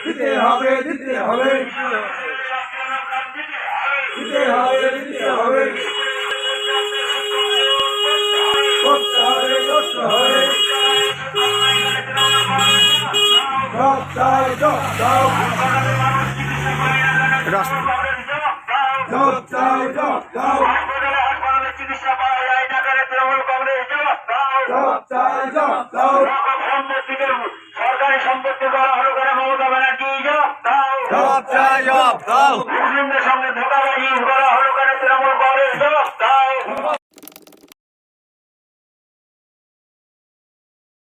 দিতে হবে দিতে হবে দিতে হবে দিতে হবে করতে হবে করতে হবে জব চাই জব দাও জব চাই জব দাও চিকিৎসা পাওয়া যায় না করে তৃণমূল কংগ্রেস জবাব দাও জব চাই জব দাও সরকারি সম্পত্তি করা হলো করে মমতা ব্যানার্জি জবাব দাও জব চাই জব দাও মুসলিমদের সঙ্গে ধোকাবাজি করা হলো করে তৃণমূল কংগ্রেস জবাব দাও